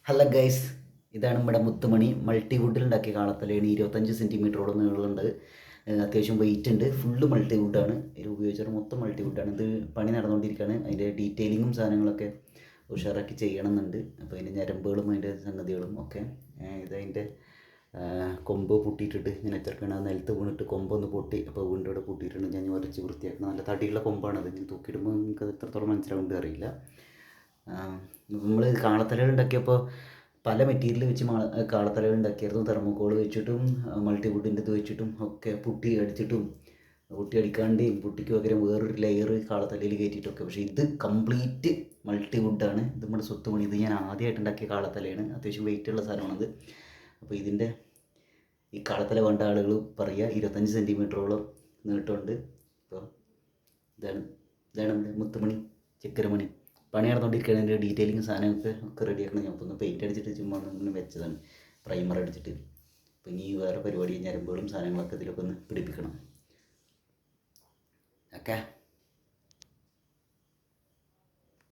Hello guys, ഇതാണ് നമ്മുടെ മുത്തുമണി മൾട്ടിവുഡിൽ ഉണ്ടാക്കിയ കാളത്തലയാണ്. 25 സെൻറ്റിമീറ്ററോളം നീളമുണ്ട്. അത്യാവശ്യം വെയിറ്റ് ഉണ്ട്. ഫുള്ള് മൾട്ടിവുഡാണ്. ഇതിൽ ഉപയോഗിച്ചത് മൊത്തം മൾട്ടിവുഡാണ്. ഇത് പണി നടന്നുകൊണ്ടിരിക്കുകയാണ്. അതിൻ്റെ ഡീറ്റെയിലിങ്ങും സാധനങ്ങളൊക്കെ ഉഷാറാക്കി ചെയ്യണമെന്നുണ്ട്. അപ്പോൾ അതിൻ്റെ ഞരമ്പുകളും അതിൻ്റെ സംഗതികളും ഒക്കെ ഇതതിൻ്റെ കൊമ്പ് പൊട്ടിയിട്ടിട്ട് ഇങ്ങനെ വെച്ചിരിക്കുകയാണ്. ആ നിലത്ത് വീണിട്ട് കൊമ്പൊന്ന് പൊട്ടി. അപ്പോൾ വീണ്ടും ഇവിടെ പൊട്ടിയിട്ടുണ്ട്. ഞാൻ വരച്ച് വൃത്തിയാക്കണം. നല്ല തടിയുള്ള കൊമ്പാണ്. അത് ഇങ്ങനെ തൂക്കിയിടുമ്പോൾ നിങ്ങൾക്ക് എത്രത്തോളം മനസ്സിലാവുന്നത് അറിയില്ല. നമ്മൾ കാളത്തലകൾ ഉണ്ടാക്കിയപ്പോൾ പല മെറ്റീരിയൽ വെച്ച് കാളത്തലകൾ ഉണ്ടാക്കിയായിരുന്നു. തെർമോക്കോൾ വെച്ചിട്ടും മൾട്ടിവുഡിൻ്റെ ഇത് വെച്ചിട്ടും ഒക്കെ പുട്ടി അടിച്ചിട്ടും പുട്ടി അടിക്കാണ്ടേയും പുട്ടിക്ക് പകരം വേറൊരു ലെയർ കാളത്തലയിൽ കയറ്റിയിട്ടൊക്കെ. പക്ഷേ ഇത് കംപ്ലീറ്റ് മൾട്ടിവുഡാണ്. ഇത് നമ്മുടെ സ്വത്തുമണി. ഇത് ഞാൻ ആദ്യമായിട്ട് ഉണ്ടാക്കിയ കാളത്തലയാണ്. അത്യാവശ്യം വെയിറ്റുള്ള സാധനമാണത്. അപ്പോൾ ഇതിൻ്റെ ഈ കാളത്തല വേണ്ട ആളുകൾ പറയുക. 25 സെൻറ്റിമീറ്ററോളം നീട്ടമുണ്ട്. അപ്പോൾ ഇതാണ് നമ്മുടെ മുത്തുമണി ചക്കരമണി. പണി നടന്നുകൊണ്ടിരിക്കുകയാണ്. അതിൻ്റെ ഡീറ്റെയിലിങ് സാധനമൊക്കെ റെഡിയാക്കണം. ഞാൻ ഒന്ന് പെയിൻറ്റ് അടിച്ചിട്ട് ചുമ്മാ ഒന്ന് വെച്ചതാണ്, പ്രൈമർ അടിച്ചിട്ട്. അപ്പോൾ ഇനി വേറെ പരിപാടി ഞരമ്പുകളും സാധനങ്ങളൊക്കെ ഇതിലൊക്കെ ഒന്ന് പിടിപ്പിക്കണം. ഓക്കെ.